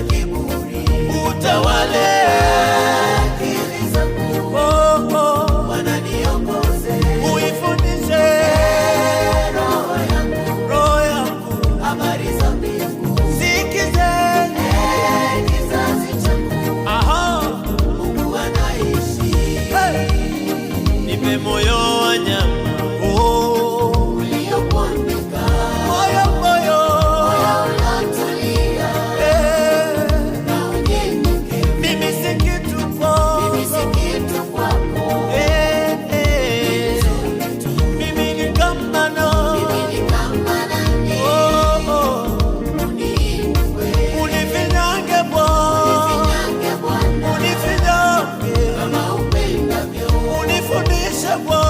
kiburi, utawale akili zangu. Bwana niongoze, uifundishe roho yangu habari za mbingu. Sikizeni kizazi changu, Mungu anaishi. Nipe moyo wa nyama uliopondeka, moyo uliotulia na unyenyekevu. Mimi si kitu kwako, mimi ni kama nani, unifinyange Bwana, unifinyange kama upendavyo, unifundishe Bwana.